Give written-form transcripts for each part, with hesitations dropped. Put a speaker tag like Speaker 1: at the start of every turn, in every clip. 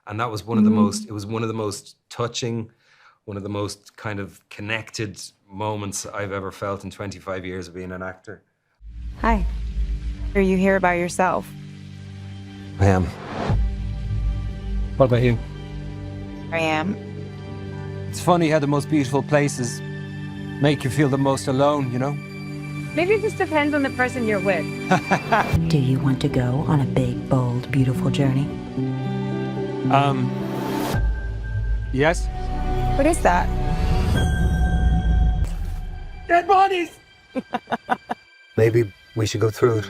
Speaker 1: And that was one of the most, it was one of the most touching, one of the most kind of connected moments I've ever felt in 25 years of being an actor.
Speaker 2: Hi. Are you here by yourself?
Speaker 1: I am.
Speaker 3: What about you?
Speaker 2: I am.
Speaker 3: It's funny how the most beautiful places make you feel the most alone, you know?
Speaker 2: Maybe it just depends on the person you're with.
Speaker 4: Do you want to go on a big, bold, beautiful journey?
Speaker 3: Yes?
Speaker 2: What is that?
Speaker 3: Dead bodies!
Speaker 1: Maybe we should go through it.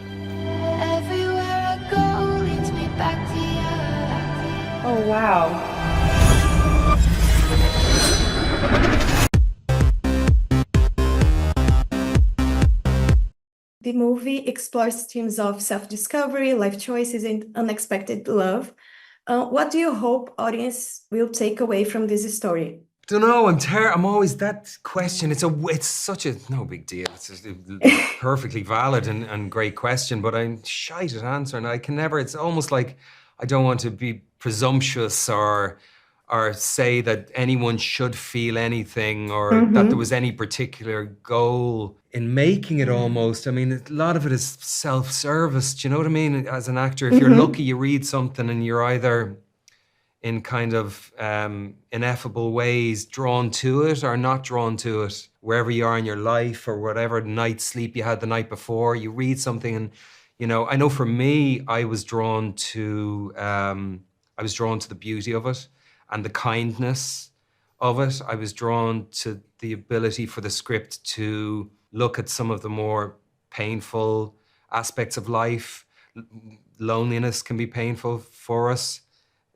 Speaker 5: Everywhere I go leads me back to you.
Speaker 2: Oh, wow.
Speaker 6: The movie explores themes of self-discovery, life choices, and unexpected love. What do you hope audience will take away from this story?
Speaker 1: Don't know. I'm always that question. It's such a no big deal. It's just a perfectly valid and great question, but I'm shy to answer, and I can never. It's almost like I don't want to be presumptuous or say that anyone should feel anything or that there was any particular goal in making it. Almost. I mean, a lot of it is self-service. Do you know what I mean? As an actor, if you're lucky, you read something and you're either in kind of ineffable ways drawn to it or not drawn to it. Wherever you are in your life or whatever night's sleep you had the night before, you read something and, you know, I know for me, I was drawn to the beauty of it and the kindness of it. I was drawn to the ability for the script to look at some of the more painful aspects of life. Loneliness can be painful for us.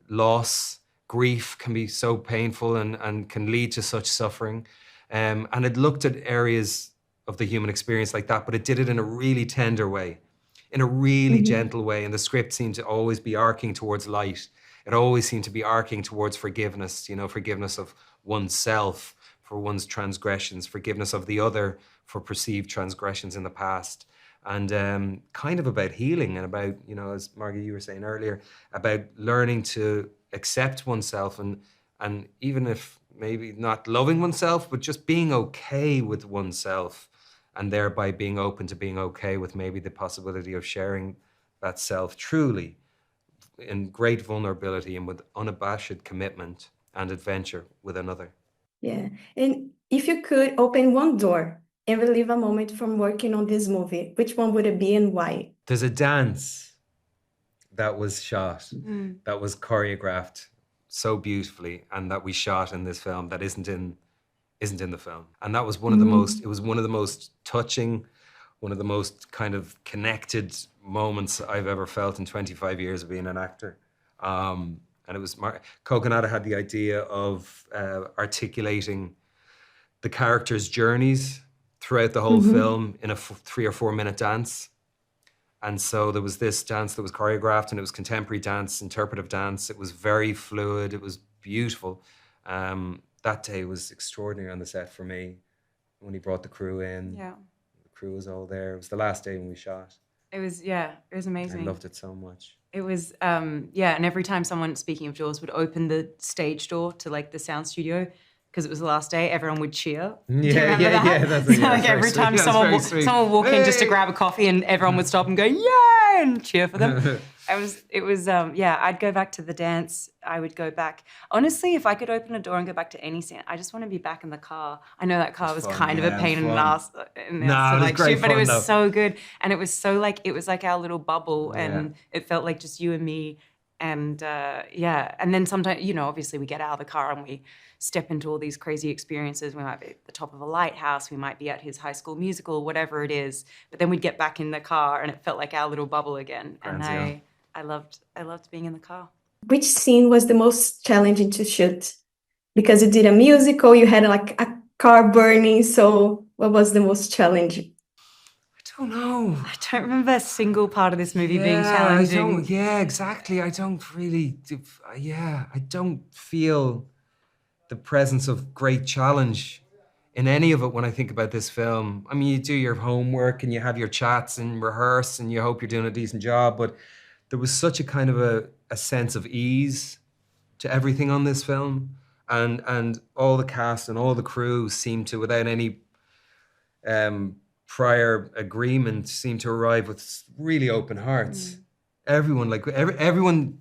Speaker 1: Loss, grief can be so painful and can lead to such suffering. And it looked at areas of the human experience like that, but it did it in a really tender way, in a really gentle way. And the script seemed to always be arcing towards light. It always seemed to be arcing towards forgiveness, you know, forgiveness of oneself for one's transgressions, forgiveness of the other for perceived transgressions in the past. And kind of about healing and about, you know, as Margot, you were saying earlier, about learning to accept oneself and even if maybe not loving oneself, but just being okay with oneself and thereby being open to being okay with maybe the possibility of sharing that self truly in great vulnerability and with unabashed commitment and adventure with another.
Speaker 6: Yeah, and if you could open one door and relive a moment from working on this movie, which one would it be and why?
Speaker 1: There's a dance that was shot, that was choreographed so beautifully, and that we shot in this film that isn't in the film. And that was one of the most, it was one of the most touching, one of the most kind of connected moments I've ever felt in 25 years of being an actor. And it was, Coconut had the idea of articulating the characters' journeys throughout the whole film in a 3 or 4 minute dance. And so there was this dance that was choreographed, and it was contemporary dance, interpretive dance. It was very fluid, it was beautiful. That day was extraordinary on the set for me when he brought the crew in.
Speaker 2: Yeah.
Speaker 1: The crew was all there. It was the last day when we shot.
Speaker 2: It was amazing.
Speaker 1: I loved it so much.
Speaker 2: It was, and every time someone, speaking of doors, would open the stage door to like the sound studio, because it was the last day, everyone would cheer.
Speaker 1: Yeah. That's
Speaker 2: so like every time someone would walk in just to grab a coffee, and everyone would stop and go, yay, and cheer for them. I'd go back to the dance. I would go back. Honestly, if I could open a door and go back to any scene, I just want to be back in the car. I know that car was
Speaker 1: fun,
Speaker 2: kind of a pain in the ass.
Speaker 1: It was great
Speaker 2: but it was
Speaker 1: fun,
Speaker 2: so good. And it was so like, it was like our little bubble, and it felt like just you and me. And and then sometimes, you know, obviously we get out of the car and we step into all these crazy experiences. We might be at the top of a lighthouse, we might be at his High School Musical, whatever it is. But then we'd get back in the car and it felt like our little bubble again. And I loved being in the car.
Speaker 6: Which scene was the most challenging to shoot? Because you did a musical, you had like a car burning. So what was the most challenging?
Speaker 1: I don't know.
Speaker 2: I don't remember a single part of this movie being challenging.
Speaker 1: Exactly. I don't feel the presence of great challenge in any of it when I think about this film. I mean, you do your homework and you have your chats and rehearse and you hope you're doing a decent job, but there was such a kind of a sense of ease to everything on this film. And all the cast and all the crew seemed to, without any prior agreement, seemed to arrive with really open hearts. Everyone, like everyone,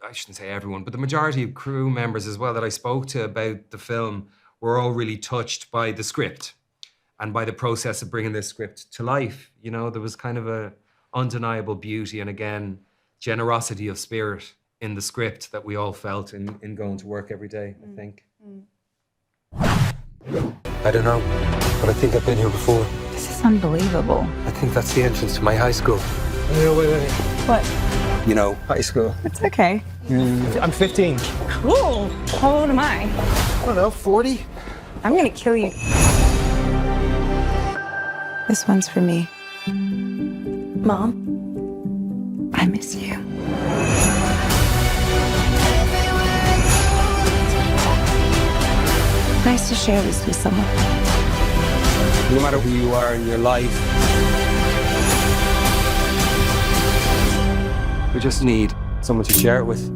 Speaker 1: I shouldn't say everyone, but the majority of crew members as well that I spoke to about the film were all really touched by the script and by the process of bringing this script to life. You know, there was kind of a undeniable beauty and, again, generosity of spirit in the script that we all felt in going to work every day, I think.
Speaker 3: I don't know, but I think I've been here before.
Speaker 7: This is unbelievable.
Speaker 3: I think that's the entrance to my high school. Wait.
Speaker 7: What?
Speaker 3: You know, high school.
Speaker 7: It's okay.
Speaker 3: I'm 15.
Speaker 7: Cool. How old am I?
Speaker 3: I don't know, 40?
Speaker 7: I'm gonna kill you. This one's for me.
Speaker 6: Mom,
Speaker 7: I miss you. Nice to share this with someone.
Speaker 3: No matter who you are in your life, we just need someone to share it with.